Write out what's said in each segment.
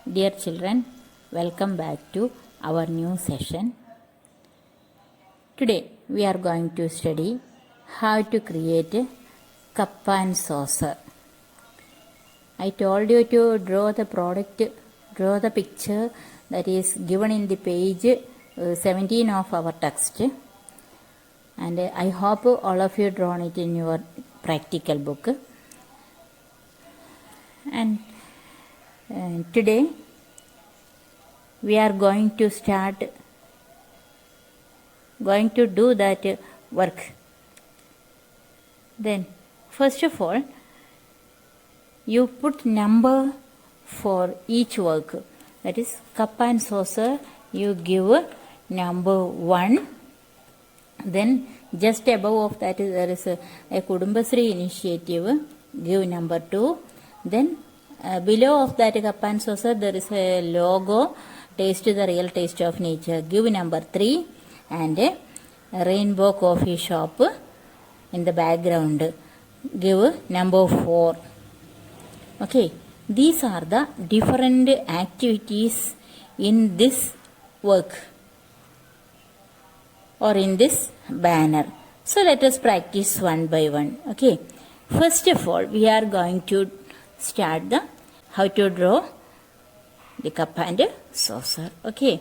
Dear children, welcome back to our new session. Today we are going to study how to create a cup and saucer. I told you to draw the picture that is given in the page 17 of our text. And I hope all of you drawn it in your practical book. And today we are going to do that work. Then first of all, you put number for each work. That is cup and saucer, you give number 1. Then just above of that there is a Kudumbasri initiative, give number 2. Then below of that cup and saucer there is a logo, taste the real taste of nature, give number 3. And a rainbow coffee shop in the background, give number 4. Okay, these are the different activities in this work or in this banner. So let us practice one by one. Okay, first of all we are going to start how to draw the cup and saucer. Okay,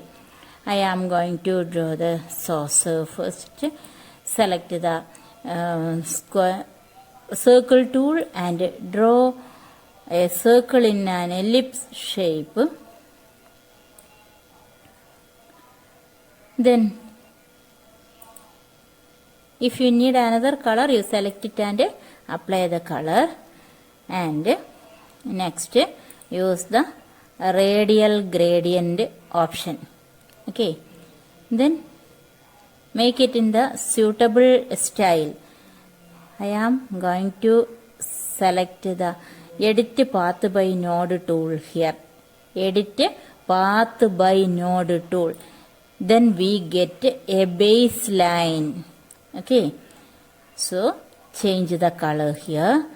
I am going to draw the saucer first. Select the circle tool and draw a circle in an ellipse shape. Then if you need another color, you select it and apply the color. And next use the radial gradient option. Okay, then make it in the suitable style. I am going to select the edit path by node tool here. Edit path by node tool. Then we get a baseline. Okay, so change the color here.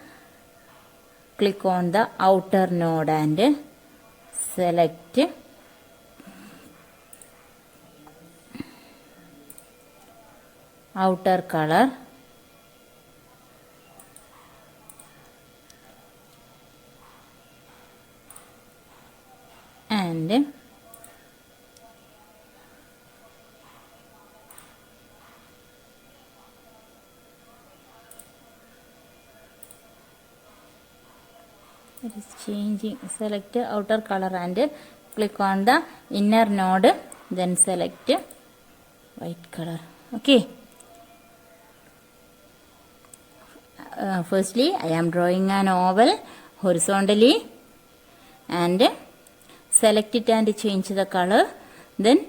Click on the outer node and select outer color. And it is changing. Select outer color and click on the inner node, then select white color. Okay, firstly I am drawing an oval horizontally and select it and change the color. Then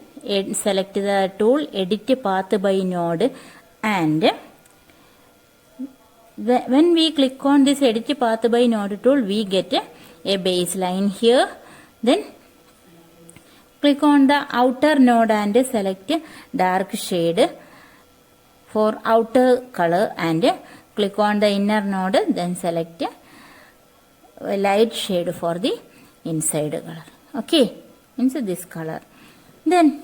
select the tool edit path by node, and when we click on this edit path by node tool, we get a baseline here. Then click on the outer node and select dark shade for outer color, and click on the inner node, then select a light shade for the inside color. Okay, into this color. Then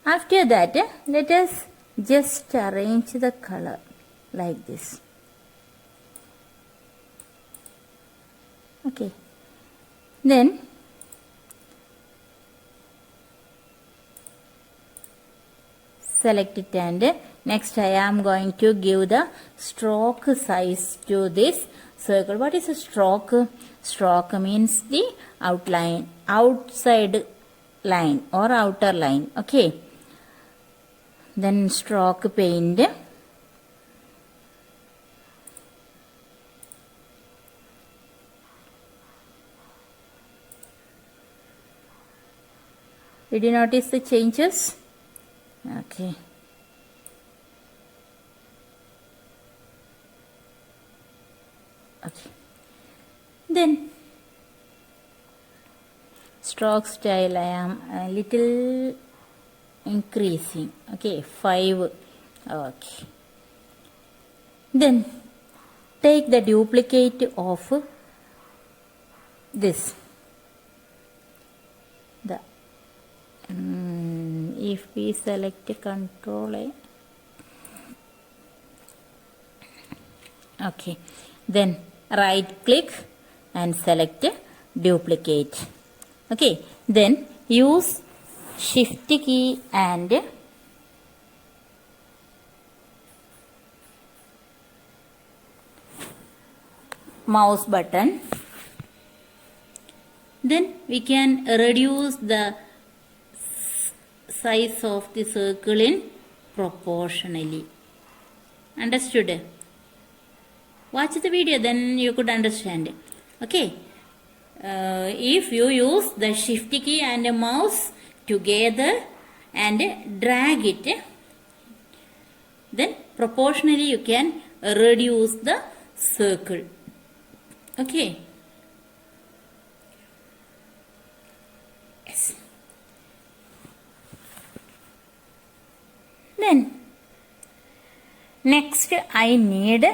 after that let us just arrange the color like this. Okay, then select it, and next I am going to give the stroke size to this circle. What is a stroke? Stroke means the outline, outside line or outer line. Okay, then stroke paint. Did you notice the changes? Okay. Okay. Then stroke style I am a little increasing. Okay, 5. Okay. Then take the duplicate of this if we select Control A, okay, then right click and select duplicate. Okay, then use shift key and mouse button. Then we can reduce the size of the circle in proportionally. Understood? Watch the video, then you could understand. Okay, if you use the shift key and the mouse together and drag it, then proportionally you can reduce the circle. Okay. Yes. Then next I need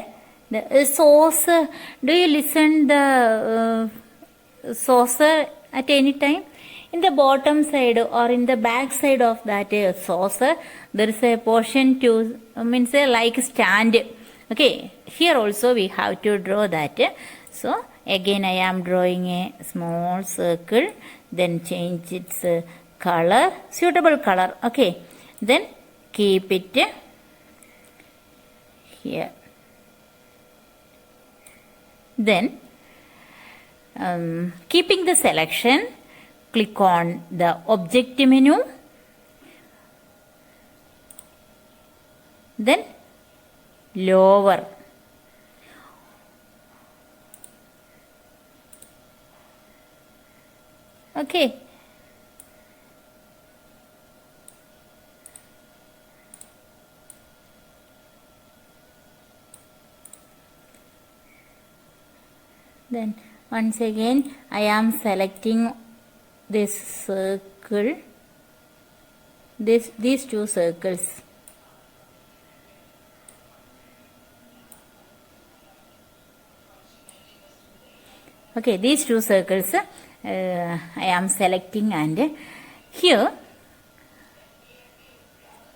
the saucer. Do you listen the saucer at any time? In the bottom side or in the back side of that saucer, there is a portion to means like stand. Okay, here also we have to draw that. So again I am drawing a small circle, then change its color, suitable color. Okay, then keep it here. Then keeping the selection, click on the object menu, then lower. Okay, then once again I am selecting this circle, these two circles. Okay, these two circles I am selecting, and here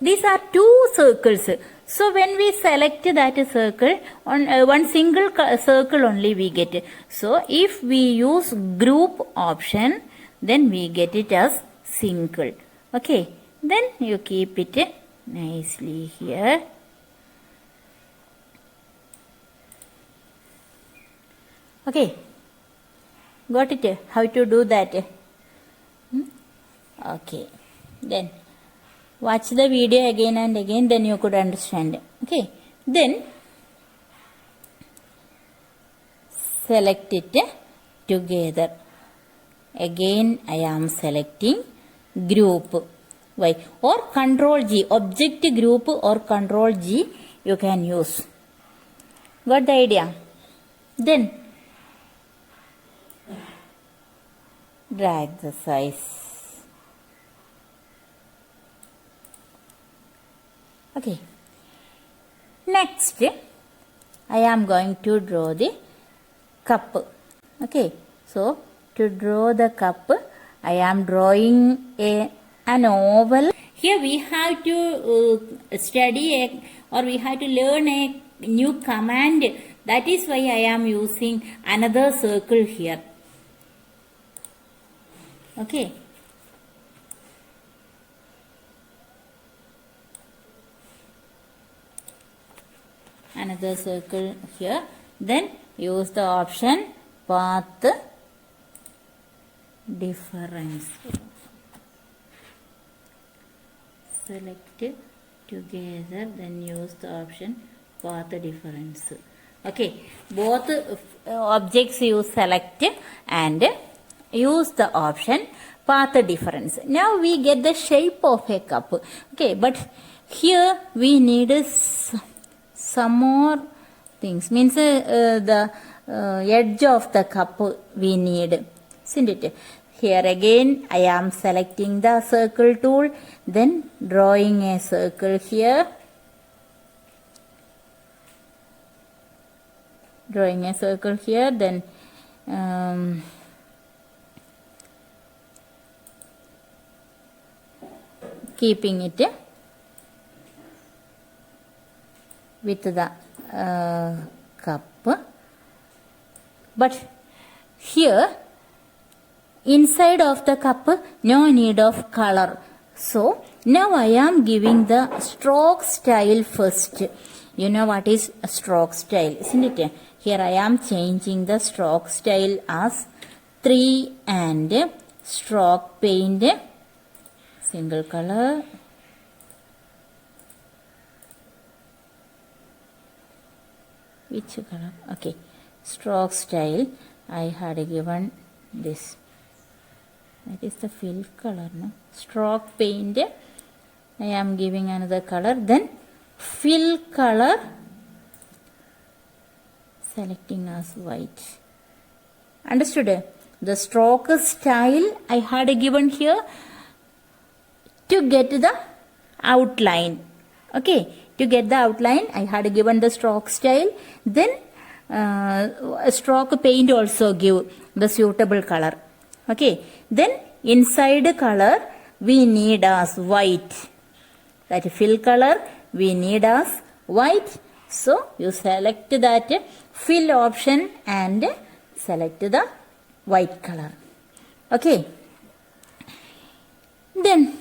these are two circles. So when we select that circle, on one single circle only we get it. So if we use group option, then we get it as single. Okay, then you keep it nicely here. Okay, got it? How to do that? Okay, then watch the video again and again, then you could understand. Okay, then select it together. Again I am selecting group. Why? Or Control G, object group or Control G you can use. Got the idea? Then drag the size. Okay, next I am going to draw the cup. Okay, so to draw the cup I am drawing an oval. Here we have to study or we have to learn a new command. That is why I am using another circle here. Okay, another circle here, then use the option path difference. Select together, then use the option path difference. Okay, both objects you select and use the option path difference. Now we get the shape of a cup. Okay, but here we need some more things, means the edge of the cup we need, isn't it? Here again I am selecting the circle tool, then drawing a circle here, then keeping it with the cup. But here inside of the cup no need of color. So now I am giving the stroke style first. You know what is a stroke style, isn't it? Here I am changing the stroke style as 3 and stroke paint, single color. Which color? Okay, stroke style I had given this. That is the fill color, no? Stroke paint I am giving another color. Then fill color selecting as white. Understood? The stroke style I had given here to get the outline. Okay, to get the outline I had given the stroke style. Then stroke paint also give the suitable color. Okay, then inside color we need as white. That fill color we need as white. So you select that fill option and select the white color. Okay, then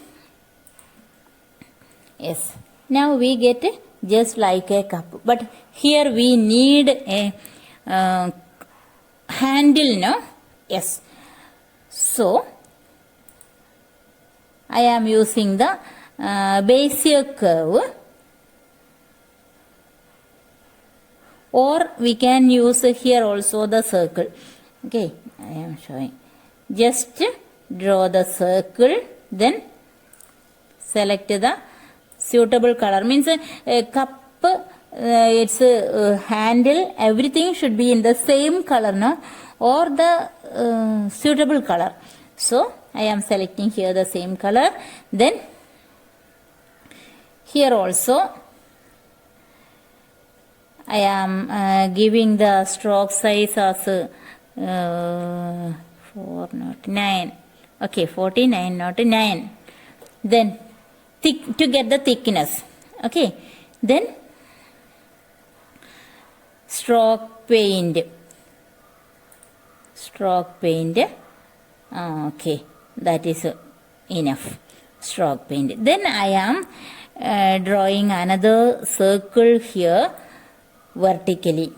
yes, now we get just like a cup, but here we need a handle, no? Yes, so I am using the Bezier curve, or we can use here also the circle. Okay, I am showing. Just draw the circle, then select the suitable color. Means cup, its handle, everything should be in the same color, no? Or the suitable color. So I am selecting here the same color. Then here also I am giving the stroke size as 4 not 9. Okay, 49 not 9. Then thick, to get the thickness. Okay, then stroke paint. Okay, that is enough. Stroke paint. Then I am drawing another circle here vertically.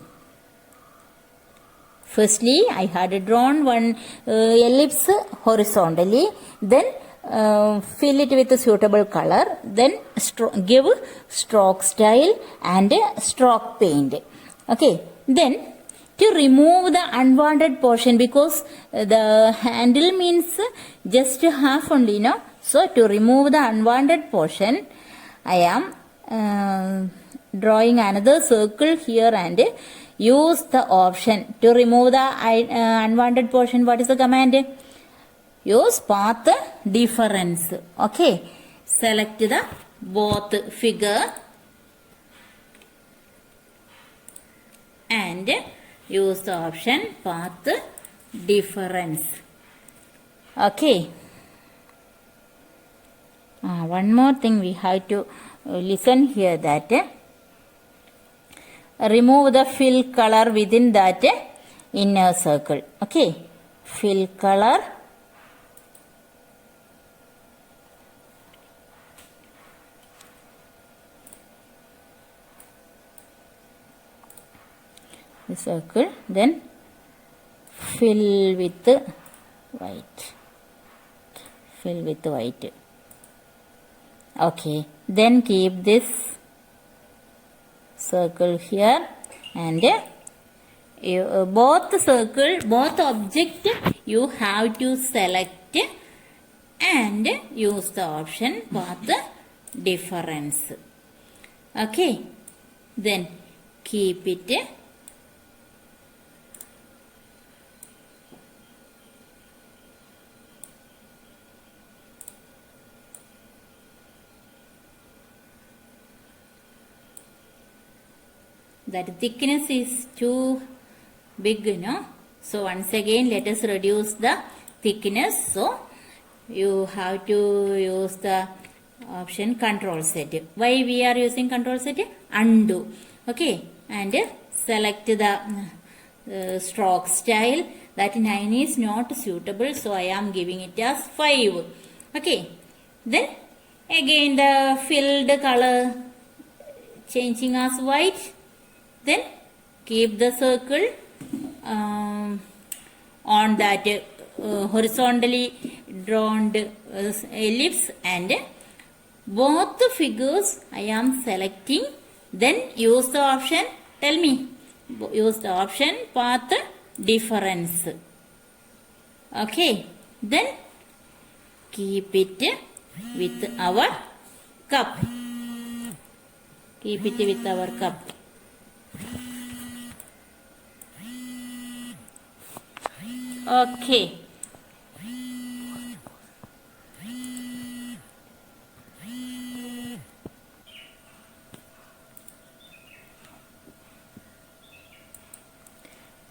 Firstly I had drawn one ellipse horizontally, then fill it with a suitable color, then give stroke style and stroke paint. Okay, then to remove the unwanted portion, because the handle means just half only, no? So to remove the unwanted portion I am drawing another circle here and use the option to remove the unwanted portion. What is the command? Use path difference. Okay, select the both figure and use the option path difference. Okay, one more thing we have to listen here, that remove the fill color within that inner circle. Okay, fill color, the circle, then fill with white. Okay, then keep this circle here, and both object you have to select and use the option path difference. Okay, then keep it that thickness is too big, you know. So once again let us reduce the thickness. So you have to use the option control set. Why we are using control set? Undo. Okay, and select the stroke style. That 9 is not suitable, so I am giving it as 5. Okay, then again the filled color changing as white. Then keep the circle on that horizontally drawn ellipse, and both the figures I am selecting. Then use the option, tell me, use the option path difference. Okay, then keep it with our cup. Keep it with our cup. Okay.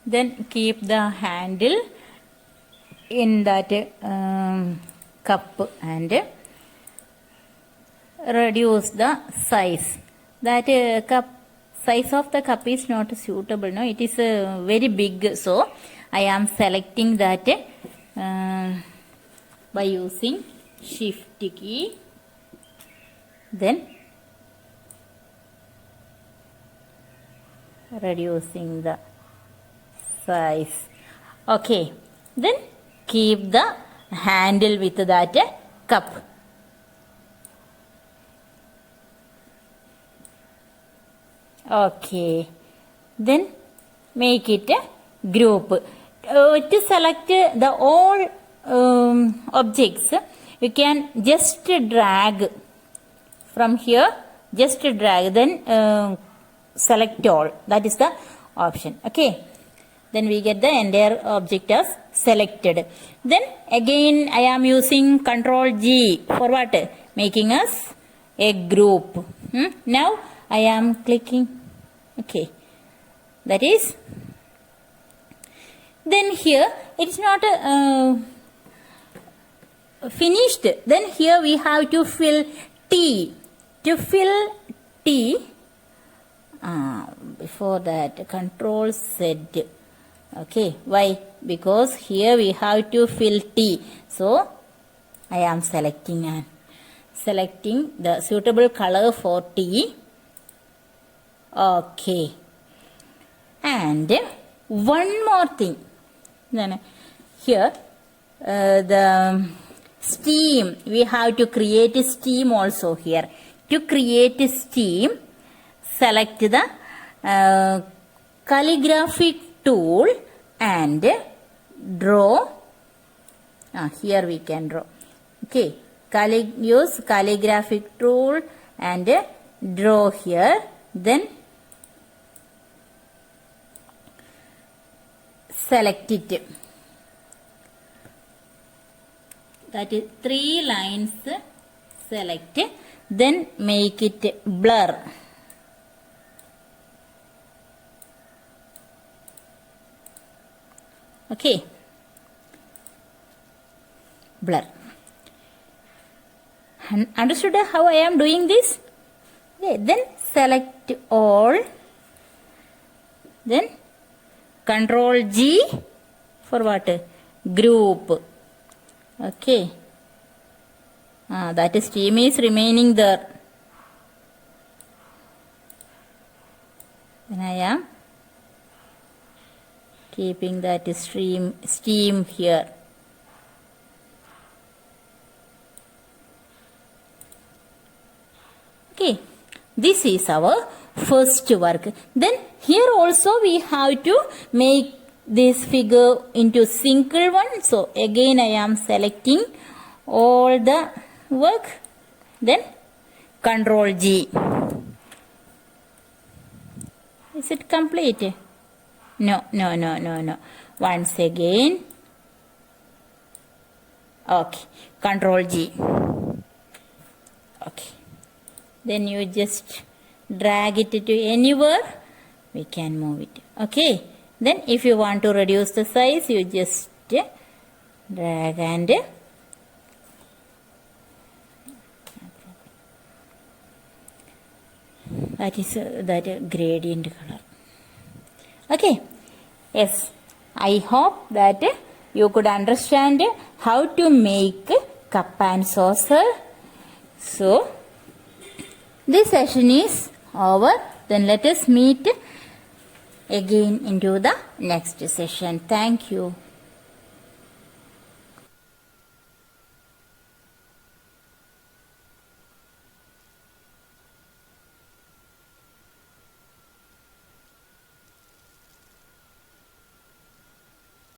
Then keep the handle in that cup and reduce the size. That cup size of the cup is not suitable. No, it is very big. So I am selecting that by using shift key. Then reducing the size. Okay, then keep the handle with that cup. Okay, then make it a group. To select the all objects, you can just drag from here, just drag, then select all. That is the option. Okay, then we get the entire object as selected. Then again I am using Control G for what? Making us a group. Now I am clicking. Okay, that is. Then here it is not finished. Then here we have to fill T. To fill T, before that Control Z. Okay, why? Because here we have to fill T. So I am selecting the suitable color for T. Okay, and one more thing. Then here the steam, we have to create a steam also here. To create a steam, select the calligraphic tool and draw. Here we can draw. Okay, use calligraphic tool and draw here. Then select it. That is 3 lines. Select. Then make it blur. Okay, blur. Understood how I am doing this? Okay, then select all. Then Control G for what? Group. Okay. That steam is remaining there. Then I am keeping that steam here. Okay, this is our first work. Then here also we have to make this figure into single one. So again I am selecting all the work. Then Control G. Is it complete? No. Once again. Okay, Control G. Okay, then you just drag it to anywhere, we can move it. Okay, then if you want to reduce the size, you just drag and that is that gradient color. Okay, yes, I hope that you could understand how to make cup and saucer. So this session is over. Then let us meet again into the next session. Thank you.